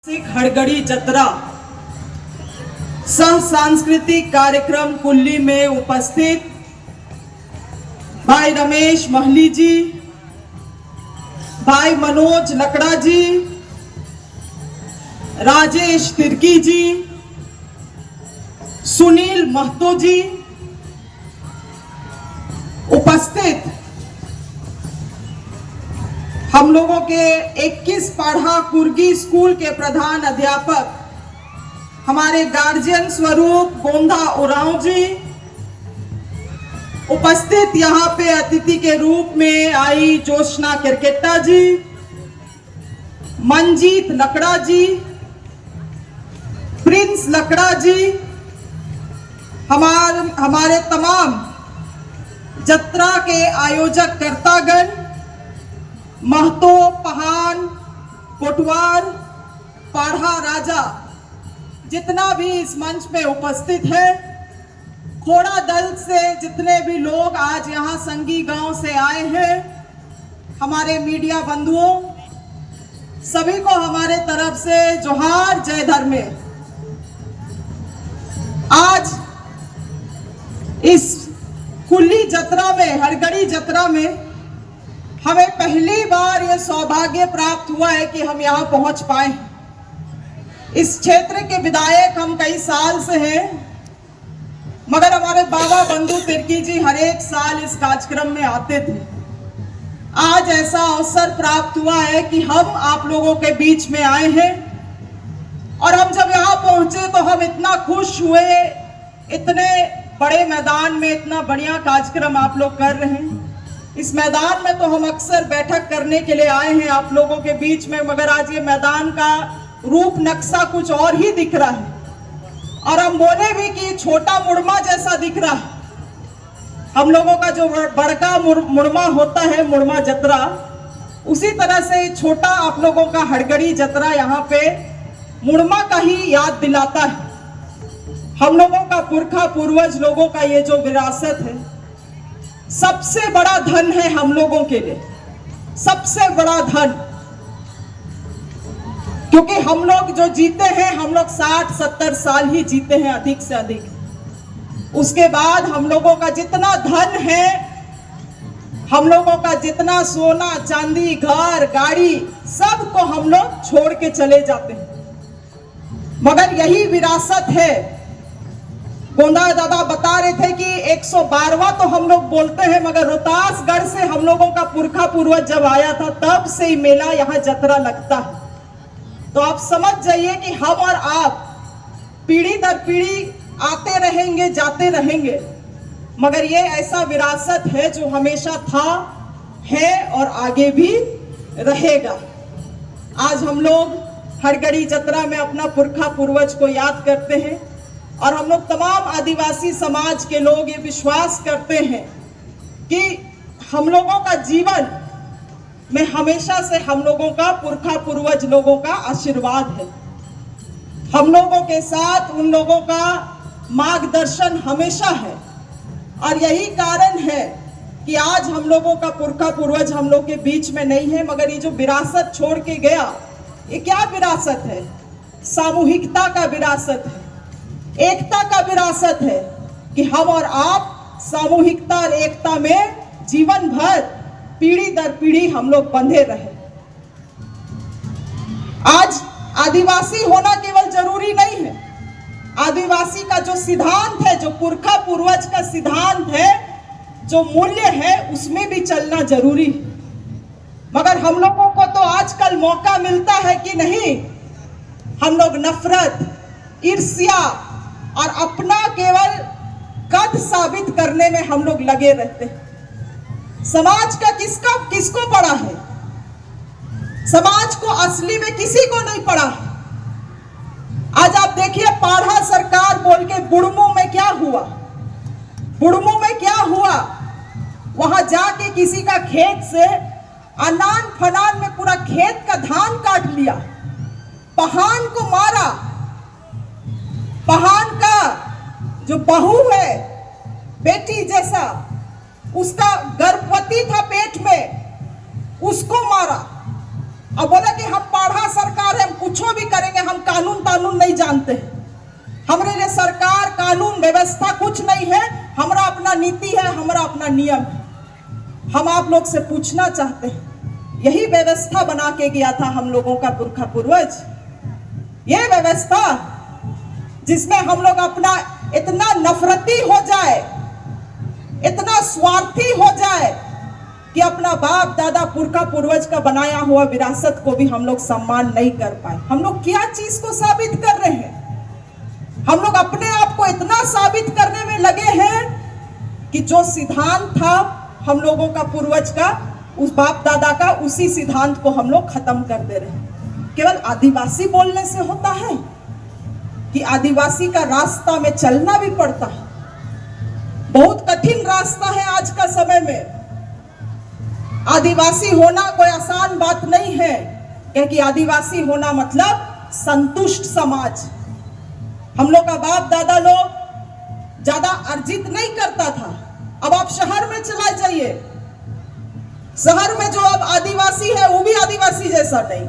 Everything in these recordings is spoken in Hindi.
हड़गड़ी जतरा सह सांस्कृतिक कार्यक्रम कुल्ली में उपस्थित भाई रमेश महली जी, भाई मनोज लकड़ा जी, राजेश तिर्की जी, सुनील महतो जी, उपस्थित हम लोगों के 21 पाढ़ा कुर्गी स्कूल के प्रधान अध्यापक हमारे गार्जियन स्वरूप गोंधा उरांव जी, उपस्थित यहाँ पे अतिथि के रूप में आई जोशना किरकेटा जी, मंजीत लकड़ा जी, प्रिंस लकड़ा जी, हमारे तमाम जत्रा के आयोजक कर्तागण, महतो, पहान, कोटवार, पाढ़ा राजा, जितना भी इस मंच पे उपस्थित है, खोड़ा दल से जितने भी लोग आज यहाँ संगी गांव से आए हैं, हमारे मीडिया बंधुओं, सभी को हमारे तरफ से जोहार, जय धर्मे। आज इस कुल्ली जतरा में, हड़गड़ी जतरा में हमें पहली बार यह सौभाग्य प्राप्त हुआ है कि हम यहाँ पहुंच पाए। इस क्षेत्र के विधायक हम कई साल से हैं, मगर हमारे बाबा बंधु तिर्की जी हर एक साल इस कार्यक्रम में आते थे। आज ऐसा अवसर प्राप्त हुआ है कि हम आप लोगों के बीच में आए हैं, और हम जब यहाँ पहुंचे तो हम इतना खुश हुए, इतने बड़े मैदान में इतना बढ़िया कार्यक्रम आप लोग कर रहे हैं। इस मैदान में तो हम अक्सर बैठक करने के लिए आए हैं आप लोगों के बीच में, मगर आज ये मैदान का रूप नक्शा कुछ और ही दिख रहा है, और हम बोले भी कि छोटा मुड़मा जैसा दिख रहा है। हम लोगों का जो बड़का मुड़मा होता है, मुड़मा जतरा, उसी तरह से छोटा आप लोगों का हड़गड़ी जतरा यहाँ पे मुड़मा का ही याद दिलाता है। हम लोगों का पुरखा पूर्वज लोगों का ये जो विरासत है, सबसे बड़ा धन है हम लोगों के लिए, सबसे बड़ा धन। क्योंकि हम लोग जो जीते हैं, हम लोग 60-70 साल ही जीते हैं अधिक से अधिक। उसके बाद हम लोगों का जितना धन है, हम लोगों का जितना सोना चांदी, घर गाड़ी, सब को हम लोग छोड़ के चले जाते हैं, मगर यही विरासत है। गोंधा दादा बता रहे थे कि 112वां तो हम लोग बोलते हैं, मगर रोहतासगढ़ से हम लोगों का पुरखा पूर्वज जब आया था, तब से ही मेला यहाँ जतरा लगता है। तो आप समझ जाइए कि हम और आप पीढ़ी दर पीढ़ी आते रहेंगे, जाते रहेंगे, मगर ये ऐसा विरासत है जो हमेशा था, है और आगे भी रहेगा। आज हम लोग हड़गड़ी जतरा में अपना पुरखा पूर्वज को याद करते हैं, और हम लोग तमाम आदिवासी समाज के लोग ये विश्वास करते हैं कि हम लोगों का जीवन में हमेशा से हम लोगों का पुरखा पूर्वज लोगों का आशीर्वाद है। हम लोगों के साथ उन लोगों का मार्गदर्शन हमेशा है, और यही कारण है कि आज हम लोगों का पुरखा पूर्वज हम लोग के बीच में नहीं है, मगर ये जो विरासत छोड़ के गया, ये क्या विरासत है? सामूहिकता का विरासत है, एकता का विरासत है, कि हम और आप सामूहिकता और एकता में जीवन भर पीढ़ी दर पीढ़ी हम लोग बंधे रहे। आज आदिवासी होना केवल जरूरी नहीं है, आदिवासी का जो सिद्धांत है, जो पुरखा पूर्वज का सिद्धांत है, जो मूल्य है, उसमें भी चलना जरूरी है। मगर हम लोगों को तो आजकल मौका मिलता है कि नहीं, हम लोग नफरत, ईर्ष्या और अपना केवल कद साबित करने में हम लोग लगे रहते हैं। समाज का किसको पड़ा है? समाज को असली में किसी को नहीं पड़ा है। आज आप देखिए, पाढ़ा सरकार बोल के बुड़मू में क्या हुआ? बुड़मू में क्या हुआ? वहां जाके किसी का खेत से अनान फनान में पूरा खेत का धान काट लिया, पहान को मारा। पहान का जो बहू है, बेटी जैसा, उसका गर्भवती था पेट में, उसको मारा। और बोले कि हम पढ़ा सरकार है, हम कुछ भी करेंगे, हम कानून नहीं जानते। हमारे लिए सरकार कानून व्यवस्था कुछ नहीं है, हमारा अपना नीति है, हमारा अपना नियम है। हम आप लोग से पूछना चाहते हैं, यही व्यवस्था बना के गया था हम लोगों का पुरखा पूर्वज? ये व्यवस्था जिसमें हम लोग अपना इतना नफरती हो जाए, इतना स्वार्थी हो जाए कि अपना बाप दादा पुरखा पूर्वज का बनाया हुआ विरासत को भी हम लोग सम्मान नहीं कर पाए। हम लोग क्या चीज को साबित कर रहे हैं? हम लोग अपने आप को इतना साबित करने में लगे हैं कि जो सिद्धांत था हम लोगों का पूर्वज का, उस बाप दादा का, उसी सिद्धांत को हम लोग खत्म कर दे रहे हैं। केवल आदिवासी बोलने से होता है कि आदिवासी का रास्ता में चलना भी पड़ता है। बहुत कठिन रास्ता है आज का समय में। आदिवासी होना कोई आसान बात नहीं है, क्योंकि आदिवासी होना मतलब संतुष्ट समाज। हम लोग का बाप दादा लोग ज्यादा अर्जित नहीं करता था। अब आप शहर में चला जाइए, शहर में जो अब आदिवासी है वो भी आदिवासी जैसा नहीं।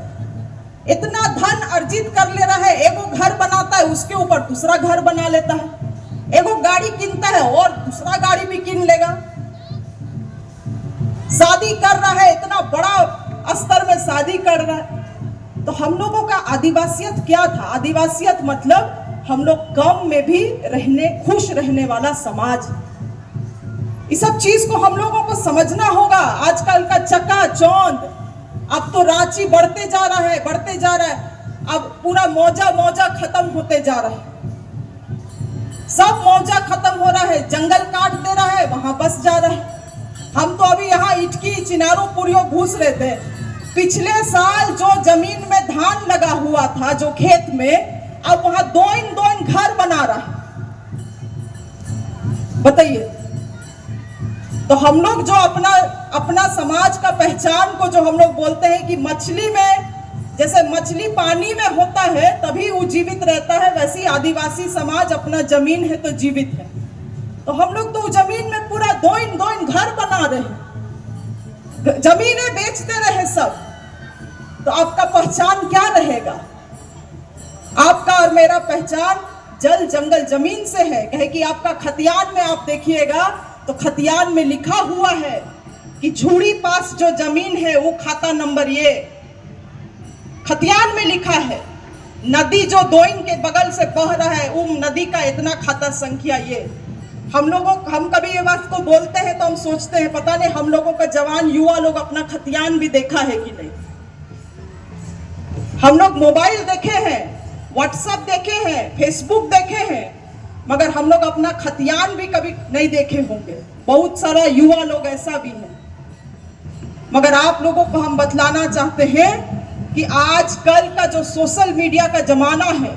इतना धन अर्जित कर ले रहा है, एगो घर बनाता है उसके ऊपर दूसरा घर बना लेता है, एगो गाड़ी किनता है और दूसरा गाड़ी भी किन लेगा, शादी कर रहा है, इतना बड़ा स्तर में शादी कर रहा है। तो हम लोगों का आदिवासियत क्या था? आदिवासियत मतलब हम लोग कम में भी खुश रहने वाला समाज। इस सब चीज को हम लोगों को समझना होगा। आजकल का चकाचौंध, अब तो रांची बढ़ते जा रहा है, बढ़ते जा रहा है। अब पूरा मौजा खत्म होते जा रहा है, सब मौजा खत्म हो रहा है, जंगल काट दे रहा है, वहां बस जा रहा है। हम तो अभी यहाँ इटकी चिनारों पुरियों घुस रहे थे। पिछले साल जो जमीन में धान लगा हुआ था, जो खेत में, अब वहां दो इन घर बना रहा है। बताइए। तो हम लोग जो अपना समाज का पहचान को जो हम लोग बोलते हैं कि मछली में, जैसे मछली पानी में होता है तभी वो जीवित रहता है, वैसे आदिवासी समाज अपना जमीन है तो जीवित है। तो हम लोग तो जमीन में पूरा दो इन घर बना रहे हैं, जमीनें बेचते रहे सब। तो आपका पहचान क्या रहेगा? आपका और मेरा पहचान जल जंगल जमीन से है। कहे कि आपका खतियान में आप देखिएगा तो खतियान में लिखा हुआ है कि झूड़ी पास जो जमीन है वो खाता नंबर ये, खतियान में लिखा है। नदी जो दोइन के बगल से बह रहा है वो नदी का इतना खाता संख्या ये। हम कभी ये बात को बोलते हैं तो हम सोचते हैं पता नहीं हम लोगों का जवान युवा लोग अपना खतियान भी देखा है कि नहीं। हम लोग मोबाइल देखे हैं, व्हाट्सएप देखे हैं, फेसबुक देखे हैं, मगर हम लोग अपना खतियान भी कभी नहीं देखे होंगे। बहुत सारा युवा लोग ऐसा भी है। मगर आप लोगों को हम बतलाना चाहते हैं कि आजकल का जो सोशल मीडिया का जमाना है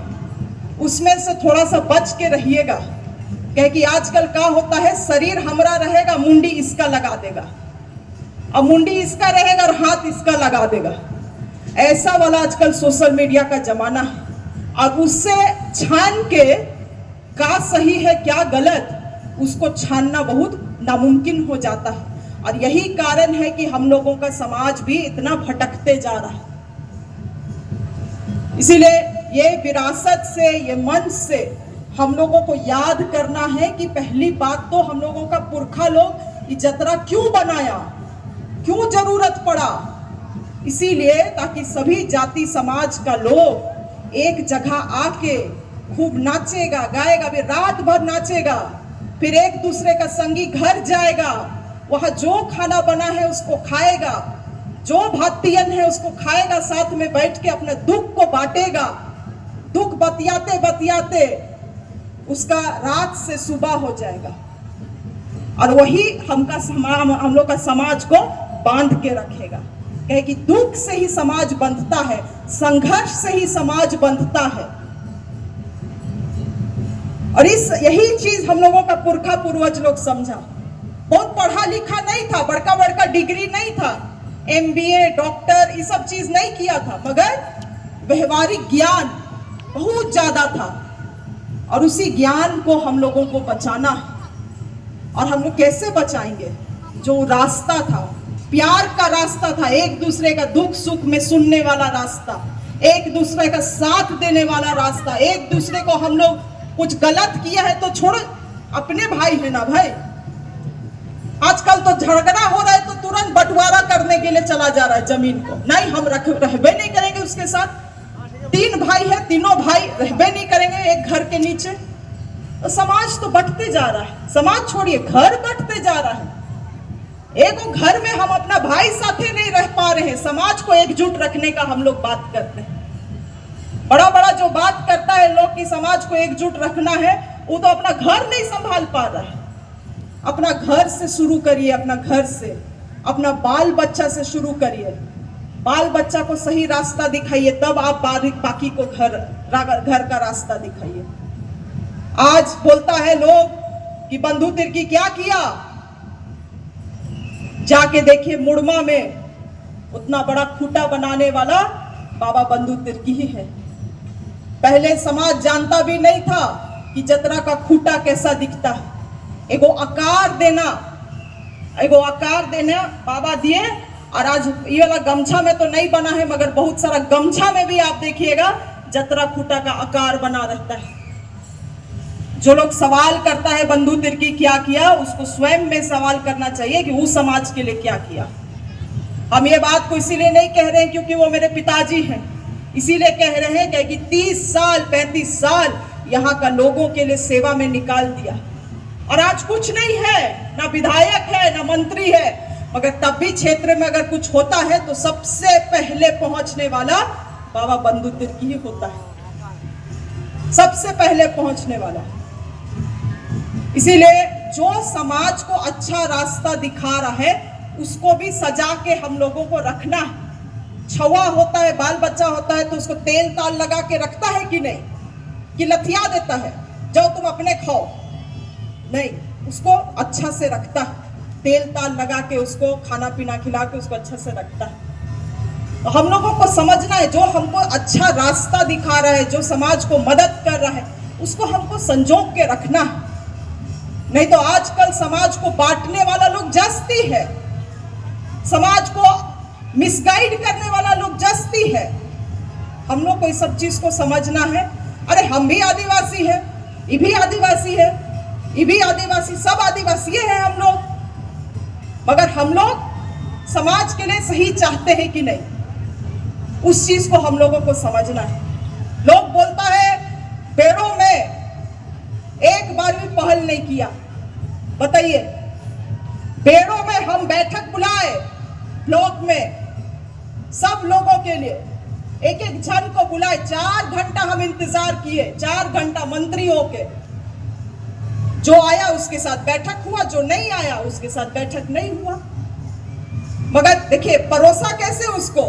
उसमें से थोड़ा सा बच के रहिएगा। क्योंकि आजकल क्या होता है, शरीर हमारा रहेगा, मुंडी इसका लगा देगा, और मुंडी इसका रहेगा और हाथ इसका लगा देगा। ऐसा वाला आजकल सोशल मीडिया का जमाना है। और उससे छान के क्या सही है क्या गलत, उसको छानना बहुत नामुमकिन हो जाता है। और यही कारण है कि हम लोगों का समाज भी इतना भटकते जा रहा है। इसीलिए ये विरासत से, ये मंच से हम लोगों को याद करना है कि पहली बात तो हम लोगों का पुरखा लोग ये जतरा क्यों बनाया, क्यों जरूरत पड़ा। इसीलिए ताकि सभी जाति समाज का लोग एक जगह आके खूब नाचेगा, गाएगा, भी रात भर नाचेगा, फिर एक दूसरे का संगी घर जाएगा, वहां जो खाना बना है उसको खाएगा, जो भातियन है उसको खाएगा, साथ में बैठ के अपने दुख को बांटेगा। दुख बतियाते बतियाते उसका रात से सुबह हो जाएगा। और वही हम लोग का समाज को बांध के रखेगा। कहे कि दुख से ही समाज बंधता है, संघर्ष से ही समाज बंधता है। और यही चीज हम लोगों का पुरखा पूर्वज लोग समझा। बहुत पढ़ा लिखा नहीं था, बड़का बड़का डिग्री नहीं था, MBA, डॉक्टर, ये सब चीज नहीं किया था, मगर व्यवहारिक ज्ञान बहुत ज्यादा था। और उसी ज्ञान को हम लोगों को बचाना है। और हम लोग कैसे बचाएंगे? जो रास्ता था, प्यार का रास्ता था, एक दूसरे का दुख सुख में सुनने वाला रास्ता, एक दूसरे का साथ देने वाला रास्ता। एक दूसरे को हम लोग कुछ गलत किया है तो छोड़ो, अपने भाई है ना भाई। आजकल तो झगड़ा हो रहा है तो तुरंत बंटवारा करने के लिए चला जा रहा है जमीन को। नहीं, हम रहबे नहीं करेंगे उसके साथ। 3 भाई है, तीनों भाई रहबे नहीं करेंगे एक घर के नीचे। तो समाज तो बंटते जा रहा है, समाज छोड़िए घर बंटते जा रहा है। एक घर में हम अपना भाई साथे नहीं रह पा रहे हैं। समाज को एकजुट रखने का हम लोग बात करते हैं, बड़ा बड़ा जो बात करता है लोग कि समाज को एकजुट रखना है, वो तो अपना घर नहीं संभाल पा रहा है। अपना घर से शुरू करिए, अपना घर से, अपना बाल बच्चा से शुरू करिए। बाल बच्चा को सही रास्ता दिखाइए, तब आप बाकी को घर का रास्ता दिखाइए। आज बोलता है लोग कि बंधु तिर्की क्या किया, जाके देखिए मुड़मा में उतना बड़ा खूंटा बनाने वाला बाबा बंधु तिर्की ही है। पहले समाज जानता भी नहीं था कि जतरा का खूंटा कैसा दिखता है। एगो आकार देना बाबा दिए। और आज ये वाला गमछा में तो नहीं बना है, मगर बहुत सारा गमछा में भी आप देखिएगा जतरा खूंटा का आकार बना रहता है। जो लोग सवाल करता है बंधु तिर्की क्या किया, उसको स्वयं में सवाल करना चाहिए कि उस समाज के लिए क्या किया। हम ये बात को इसीलिए नहीं कह रहे हैं क्योंकि वो मेरे पिताजी हैं, इसीलिए कह रहे हैं कि 30 साल 35 साल यहाँ का लोगों के लिए सेवा में निकाल दिया। और आज कुछ नहीं है, ना विधायक है ना मंत्री है, मगर तब भी क्षेत्र में अगर कुछ होता है तो सबसे पहले पहुंचने वाला बाबा बंधु तिर्की ही होता है, सबसे पहले पहुंचने वाला। इसीलिए जो समाज को अच्छा रास्ता दिखा रहा है उसको भी सजा के हम लोगों को रखना है। छुआ होता है, बाल बच्चा होता है तो उसको तेल ताल लगा के रखता है कि नहीं, कि लथिया देता है जो तुम अपने खाओ, नहीं, उसको अच्छा से रखता है, तेल ताल लगा के उसको खाना पीना खिला के उसको अच्छा से रखता है। तो हम लोगों को समझना है, जो हमको अच्छा रास्ता दिखा रहा है, जो समाज को मदद कर रहा है, उसको हमको संजोग के रखना है। नहीं तो आजकल समाज को बांटने वाला लोग जास्ती है, समाज को मिसगाइड करने वाला लोग जास्ती है। हम लोग को इस सब चीज को समझना है। अरे हम भी आदिवासी है, ये भी आदिवासी है, ये भी आदिवासी, सब आदिवासी है हम लोग, मगर हम लोग समाज के लिए सही चाहते हैं कि नहीं, उस चीज को हम लोगों को समझना है। लोग बोलता है पेड़ों में एक बार भी पहल नहीं किया। बताइए, पेड़ों में हम बैठक बुलाए ब्लॉक में सब लोगों के लिए, एक एक जन को बुलाए, 4 घंटा हम इंतजार किए, 4 घंटा मंत्रियों के। जो आया उसके साथ बैठक हुआ, जो नहीं आया उसके साथ बैठक नहीं हुआ। मगर देखिए परोसा कैसे उसको,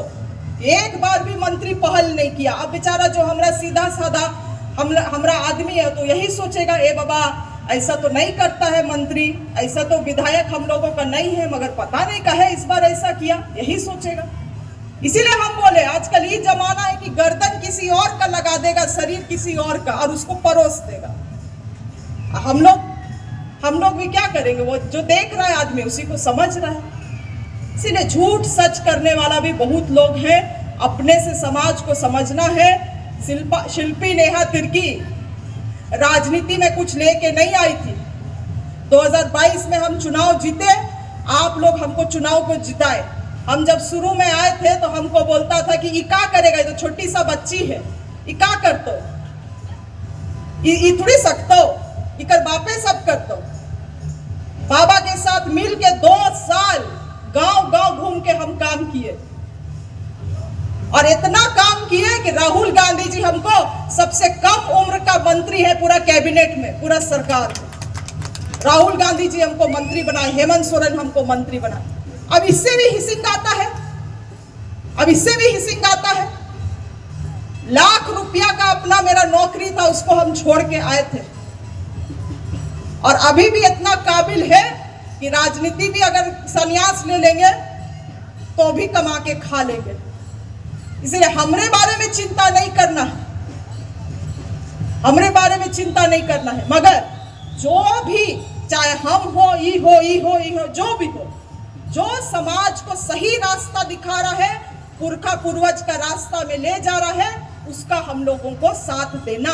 एक बार भी मंत्री पहल नहीं किया। अब बेचारा जो हमरा सीधा साधा हमरा आदमी है तो यही सोचेगा, ए बाबा ऐसा तो नहीं करता है मंत्री, ऐसा तो विधायक हम लोगों का नहीं है, मगर पता नहीं कहे इस बार ऐसा किया, यही सोचेगा। इसीलिए हम बोले आजकल ये जमाना है कि गर्दन किसी और का लगा देगा, शरीर किसी और का, और उसको परोस देगा। हम लोग भी क्या करेंगे, वो जो देख रहा है आदमी उसी को समझ रहा है। इसीलिए झूठ सच करने वाला भी बहुत लोग हैं, अपने से समाज को समझना है। शिल्पी नेहा तिर्की राजनीति में कुछ लेके नहीं आई थी। 2022 में हम चुनाव जीते, आप लोग हमको चुनाव को जिताए। हम जब शुरू में आए थे तो हमको बोलता था कि ये क्या करेगा, ये तो छोटी सा बच्ची है, ये क्या करतो, ये थोड़ी सकतो, इकर बापे सब करतो। बाबा के साथ मिल के 2 साल गांव-गांव घूम के हम काम किए, और इतना काम किए कि राहुल गांधी जी हमको सबसे कम उम्र का मंत्री है पूरा कैबिनेट में, पूरा सरकार में। राहुल गांधी जी हमको मंत्री बनाए, हेमंत सोरेन हमको मंत्री बनाए। अब इससे भी हिसिंग आता है, अब इससे भी हिसिंग आता है। लाख रुपया का अपना मेरा नौकरी था, उसको हम छोड़ के आए थे, और अभी भी इतना काबिल है कि राजनीति भी अगर संन्यास ले लेंगे तो भी कमा के खा लेंगे। इसलिए हमरे बारे में चिंता नहीं करना है, हमरे बारे में चिंता नहीं करना है। मगर जो भी, चाहे हम हो, ई हो, जो भी हो, जो समाज को सही रास्ता दिखा रहा है, पुरखा पूर्वज का रास्ता में ले जा रहा है, उसका हम लोगों को साथ देना।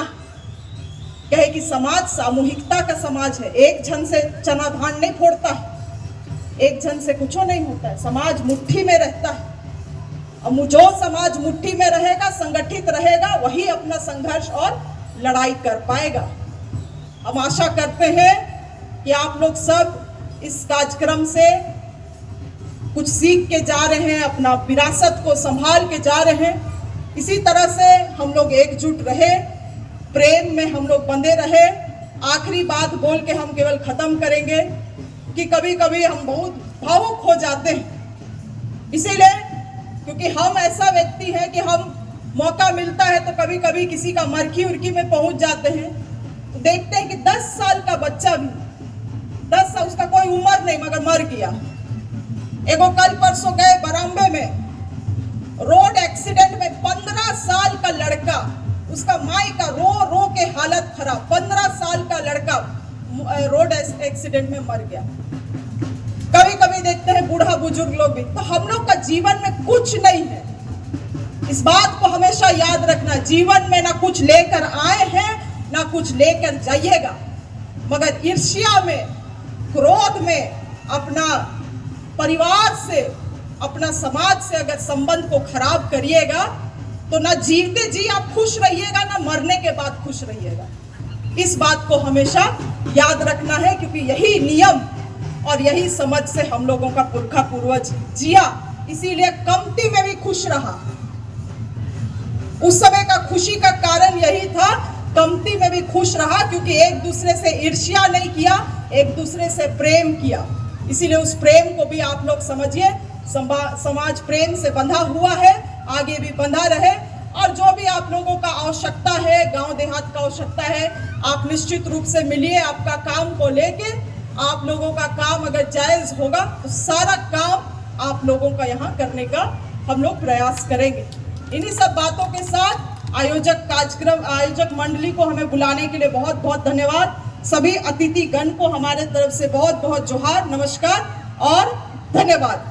कहे कि समाज सामूहिकता का समाज है, एक जन से चना धान नहीं फोड़ता है, एक जन से कुछ नहीं होता है, समाज मुट्ठी में रहता है। अब जो समाज मुट्ठी में रहेगा, संगठित रहेगा, वही अपना संघर्ष और लड़ाई कर पाएगा। हम आशा करते हैं कि आप लोग सब इस कार्यक्रम से कुछ सीख के जा रहे हैं, अपना विरासत को संभाल के जा रहे हैं। इसी तरह से हम लोग एकजुट रहे, प्रेम में हम लोग बंधे रहे। आखिरी बात बोल के हम केवल खत्म करेंगे कि कभी कभी हम बहुत भावुक हो जाते हैं, इसीलिए क्योंकि हम ऐसा व्यक्ति है कि हम मौका मिलता है तो कभी कभी किसी का मरखी उर्खी में पहुंच जाते हैं, तो देखते हैं कि 10 साल का बच्चा भी, 10 साल, उसका कोई उम्र नहीं मगर मर गया। एगो कल परसों गए बरामबे में, रोड एक्सीडेंट में 15 साल का लड़का, उसका माई का रो रो के हालत खराब, 15 साल का लड़का रोड एक्सीडेंट में मर गया। कभी कभी देखते हैं बूढ़ा बुजुर्ग लोग भी। तो हम लोग का जीवन में कुछ नहीं है, इस बात को हमेशा याद रखना। जीवन में ना कुछ लेकर आए हैं ना कुछ लेकर जाइएगा, मगर ईर्ष्या में, क्रोध में, अपना परिवार से, अपना समाज से अगर संबंध को खराब करिएगा तो ना जीते जी आप खुश रहिएगा, ना मरने के बाद खुश रहिएगा। इस बात को हमेशा याद रखना है, क्योंकि यही नियम और यही समझ से हम लोगों का पुरखा पूर्वज जिया, इसीलिए कमती में भी खुश रहा। उस समय का खुशी का कारण यही था, कमती में भी खुश रहा, क्योंकि एक दूसरे से ईर्ष्या नहीं किया, एक दूसरे से प्रेम किया। इसीलिए उस प्रेम को भी आप लोग समझिए, समाज प्रेम से बंधा हुआ है, आगे भी बंधा रहे। और जो भी आप लोगों का आवश्यकता है, गांव देहात का आवश्यकता है, आप निश्चित रूप से मिलिए। आपका काम को लेके, आप लोगों का काम अगर जायज होगा तो सारा काम आप लोगों का यहाँ करने का हम लोग प्रयास करेंगे। इन्हीं सब बातों के साथ आयोजक मंडली को हमें बुलाने के लिए बहुत बहुत धन्यवाद। सभी अतिथि गण को हमारे तरफ से बहुत बहुत जोहार, नमस्कार और धन्यवाद।